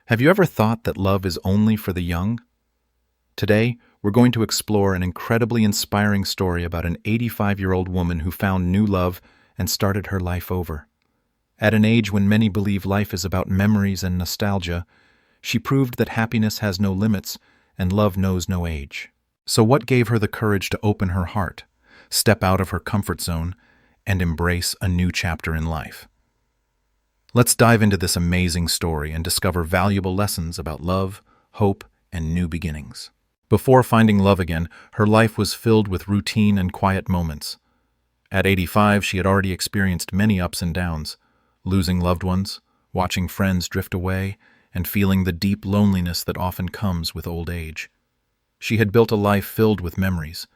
Have you ever thought that love is only for the young? Today, we're going to explore an incredibly inspiring story about an 85-year-old woman who found new love and started her life over. At an age when many believe life is about memories and nostalgia, she proved that happiness has no limits and love knows no age. So what gave her the courage to open her heart, step out of her comfort zone, and embrace a new chapter in life? Let's dive into this amazing story and discover valuable lessons about love, hope, and new beginnings. Before finding love again, her life was filled with routine and quiet moments. At 85, she had already experienced many ups and downs, losing loved ones, watching friends drift away, and feeling the deep loneliness that often comes with old age. She had built a life filled with memories,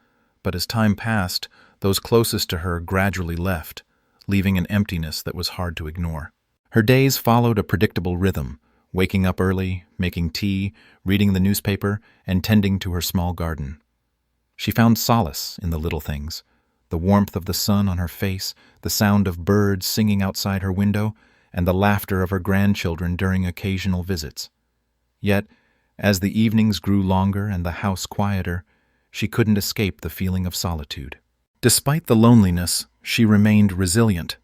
but as time passed, those closest to her gradually left, leaving an emptiness that was hard to ignore. Her days followed a predictable rhythm, waking up early, making tea, reading the newspaper, and tending to her small garden. She found solace in the little things, the warmth of the sun on her face, the sound of birds singing outside her window, and the laughter of her grandchildren during occasional visits. Yet, as the evenings grew longer and the house quieter, she couldn't escape the feeling of solitude. Despite the loneliness, she remained resilient.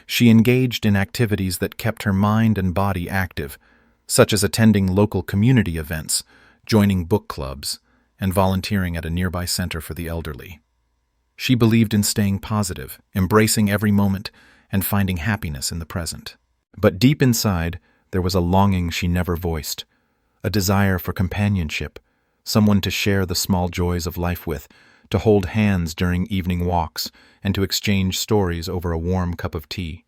She engaged in activities that kept her mind and body active, such as attending local community events, joining book clubs, and volunteering at a nearby center for the elderly. She believed in staying positive, embracing every moment, and finding happiness in the present. But deep inside, there was a longing she never voiced, a desire for companionship, someone to share the small joys of life with, to hold hands during evening walks, and to exchange stories over a warm cup of tea.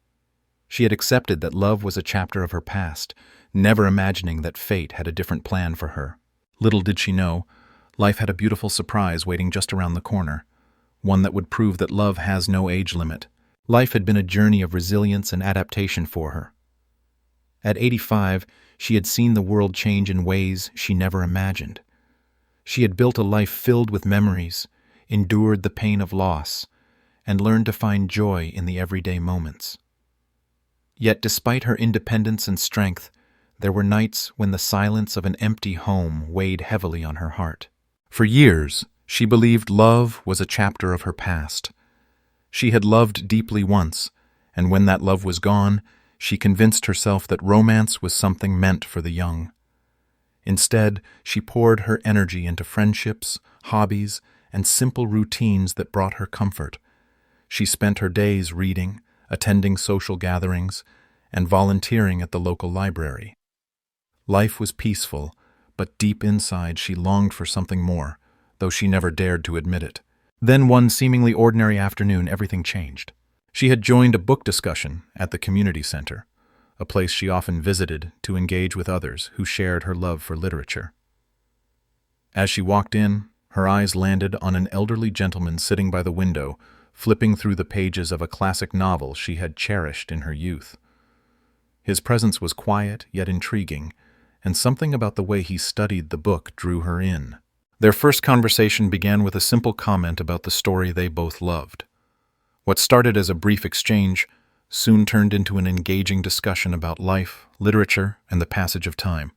She had accepted that love was a chapter of her past, never imagining that fate had a different plan for her. Little did she know, life had a beautiful surprise waiting just around the corner, one that would prove that love has no age limit. Life had been a journey of resilience and adaptation for her. At 85, she had seen the world change in ways she never imagined. She had built a life filled with memories, endured the pain of loss, and learned to find joy in the everyday moments. Yet despite her independence and strength, there were nights when the silence of an empty home weighed heavily on her heart. For years, she believed love was a chapter of her past. She had loved deeply once, and when that love was gone, she convinced herself that romance was something meant for the young. Instead, she poured her energy into friendships, hobbies, and simple routines that brought her comfort. She spent her days reading, attending social gatherings, and volunteering at the local library. Life was peaceful, but deep inside she longed for something more, though she never dared to admit it. Then one seemingly ordinary afternoon, everything changed. She had joined a book discussion at the community center, a place she often visited to engage with others who shared her love for literature. As she walked in, her eyes landed on an elderly gentleman sitting by the window, flipping through the pages of a classic novel she had cherished in her youth. His presence was quiet yet intriguing, and something about the way he studied the book drew her in. Their first conversation began with a simple comment about the story they both loved. What started as a brief exchange soon turned into an engaging discussion about life, literature, and the passage of time.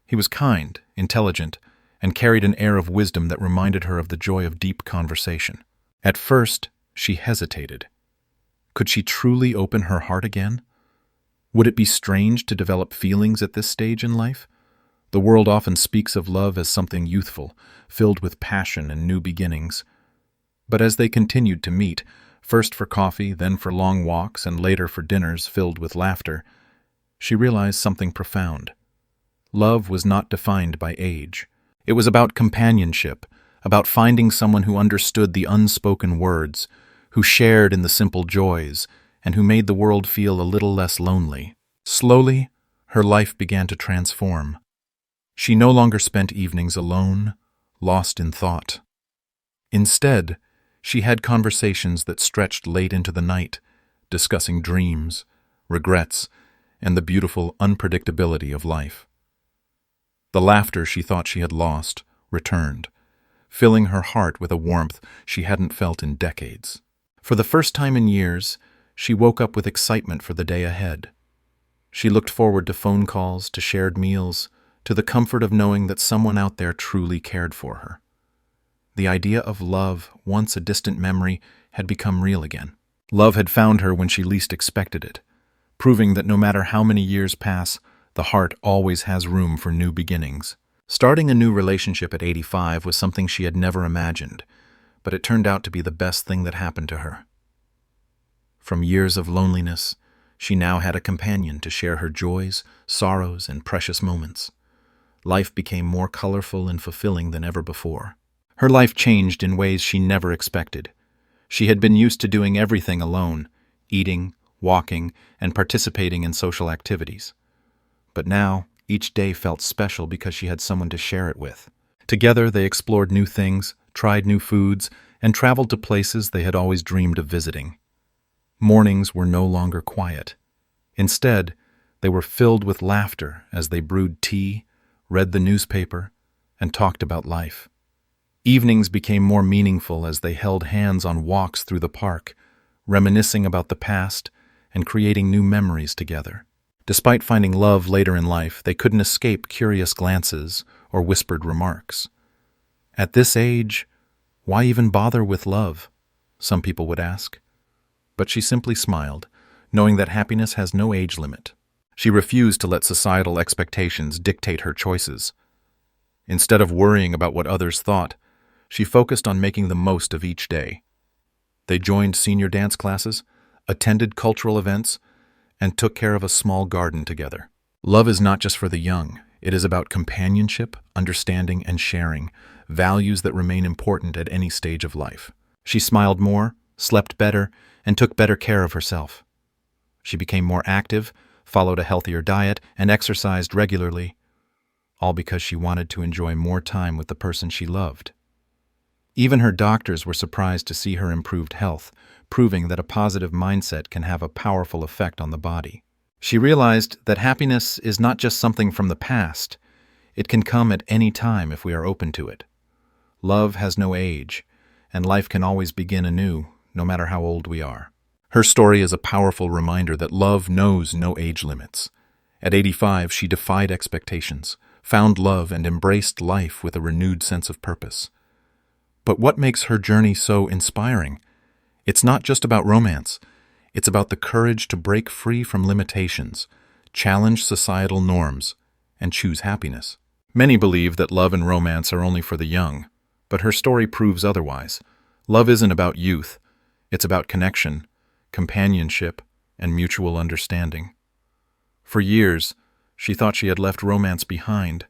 He was kind, intelligent, and carried an air of wisdom that reminded her of the joy of deep conversation. At first, she hesitated. Could she truly open her heart again? Would it be strange to develop feelings at this stage in life? The world often speaks of love as something youthful, filled with passion and new beginnings. But as they continued to meet, first for coffee, then for long walks, and later for dinners filled with laughter, she realized something profound. Love was not defined by age. It was about companionship, about finding someone who understood the unspoken words, who shared in the simple joys, and who made the world feel a little less lonely. Slowly, her life began to transform. She no longer spent evenings alone, lost in thought. Instead, she had conversations that stretched late into the night, discussing dreams, regrets, and the beautiful unpredictability of life. The laughter she thought she had lost returned, filling her heart with a warmth she hadn't felt in decades. For the first time in years, she woke up with excitement for the day ahead. She looked forward to phone calls, to shared meals, to the comfort of knowing that someone out there truly cared for her. The idea of love, once a distant memory, had become real again. Love had found her when she least expected it, proving that no matter how many years pass, the heart always has room for new beginnings. Starting a new relationship at 85 was something she had never imagined, but it turned out to be the best thing that happened to her. From years of loneliness, she now had a companion to share her joys, sorrows, and precious moments. Life became more colorful and fulfilling than ever before. Her life changed in ways she never expected. She had been used to doing everything alone, eating, walking, and participating in social activities. But now, each day felt special because she had someone to share it with. Together, they explored new things, tried new foods, and traveled to places they had always dreamed of visiting. Mornings were no longer quiet. Instead, they were filled with laughter as they brewed tea, read the newspaper, and talked about life. Evenings became more meaningful as they held hands on walks through the park, reminiscing about the past and creating new memories together. Despite finding love later in life, they couldn't escape curious glances or whispered remarks. At this age, why even bother with love? Some people would ask. But she simply smiled, knowing that happiness has no age limit. She refused to let societal expectations dictate her choices. Instead of worrying about what others thought, she focused on making the most of each day. They joined senior dance classes, attended cultural events, and took care of a small garden together. Love is not just for the young. It is about companionship, understanding, and sharing, values that remain important at any stage of life. She smiled more, slept better, and took better care of herself. She became more active, followed a healthier diet, and exercised regularly, all because she wanted to enjoy more time with the person she loved. Even her doctors were surprised to see her improved health, proving that a positive mindset can have a powerful effect on the body. She realized that happiness is not just something from the past. It can come at any time if we are open to it. Love has no age, and life can always begin anew, no matter how old we are. Her story is a powerful reminder that love knows no age limits. At 85, she defied expectations, found love, and embraced life with a renewed sense of purpose. But what makes her journey so inspiring? It's not just about romance. It's about the courage to break free from limitations, challenge societal norms, and choose happiness. Many believe that love and romance are only for the young, but her story proves otherwise. Love isn't about youth. It's about connection, companionship, and mutual understanding. For years, she thought she had left romance behind,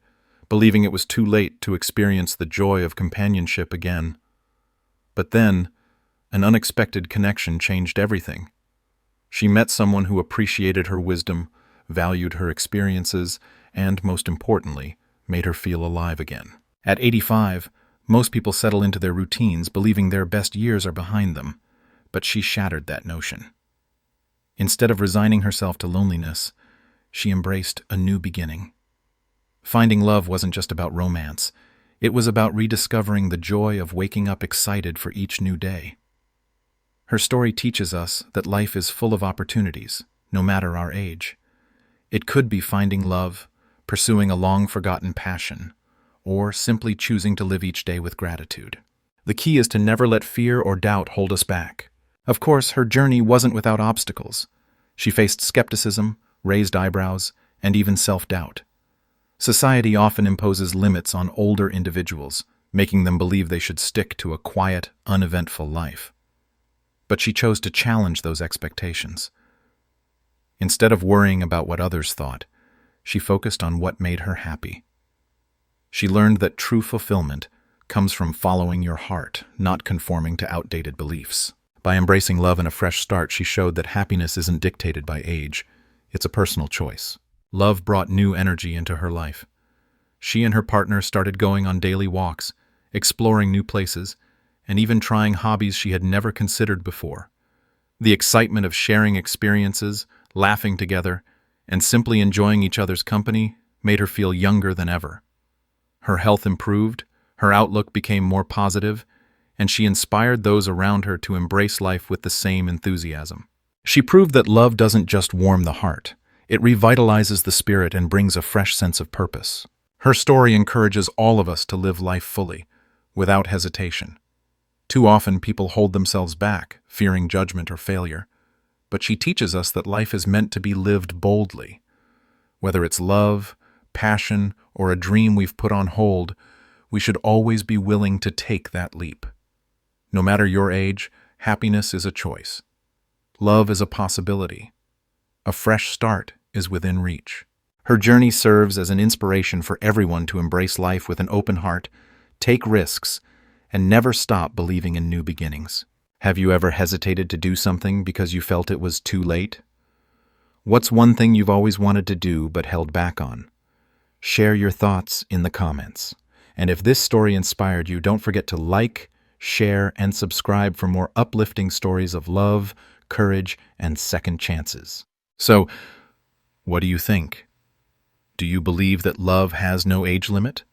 believing it was too late to experience the joy of companionship again. But then, an unexpected connection changed everything. She met someone who appreciated her wisdom, valued her experiences, and, most importantly, made her feel alive again. At 85, most people settle into their routines believing their best years are behind them, but she shattered that notion. Instead of resigning herself to loneliness, she embraced a new beginning. Finding love wasn't just about romance. It was about rediscovering the joy of waking up excited for each new day. Her story teaches us that life is full of opportunities, no matter our age. It could be finding love, pursuing a long-forgotten passion, or simply choosing to live each day with gratitude. The key is to never let fear or doubt hold us back. Of course, her journey wasn't without obstacles. She faced skepticism, raised eyebrows, and even self-doubt. Society often imposes limits on older individuals, making them believe they should stick to a quiet, uneventful life. But she chose to challenge those expectations. Instead of worrying about what others thought, she focused on what made her happy. She learned that true fulfillment comes from following your heart, not conforming to outdated beliefs. By embracing love and a fresh start, she showed that happiness isn't dictated by age. It's a personal choice. Love brought new energy into her life. She and her partner started going on daily walks, exploring new places, and even trying hobbies she had never considered before. The excitement of sharing experiences, laughing together, and simply enjoying each other's company made her feel younger than ever. Her health improved, her outlook became more positive, and she inspired those around her to embrace life with the same enthusiasm. She proved that love doesn't just warm the heart, It revitalizes the spirit and brings a fresh sense of purpose. Her story encourages all of us to live life fully, without hesitation. Too often, people hold themselves back, fearing judgment or failure. But she teaches us that life is meant to be lived boldly. Whether it's love, passion, or a dream we've put on hold, we should always be willing to take that leap. No matter your age, happiness is a choice. Love is a possibility. A fresh start is within reach. Her journey serves as an inspiration for everyone to embrace life with an open heart, take risks, and never stop believing in new beginnings. Have you ever hesitated to do something because you felt it was too late? What's one thing you've always wanted to do but held back on? Share your thoughts in the comments. And if this story inspired you, don't forget to like, share, and subscribe for more uplifting stories of love, courage, and second chances. So, what do you think? Do you believe that love has no age limit?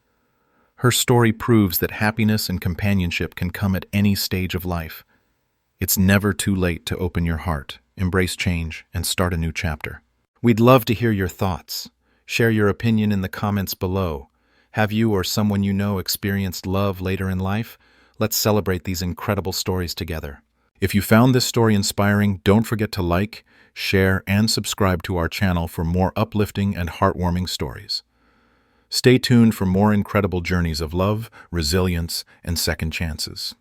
Her story proves that happiness and companionship can come at any stage of life. It's never too late to open your heart, embrace change, and start a new chapter. We'd love to hear your thoughts. Share your opinion in the comments below. Have you or someone you know experienced love later in life? Let's celebrate these incredible stories together. If you found this story inspiring, don't forget to like, share, and subscribe to our channel for more uplifting and heartwarming stories. Stay tuned for more incredible journeys of love, resilience, and second chances.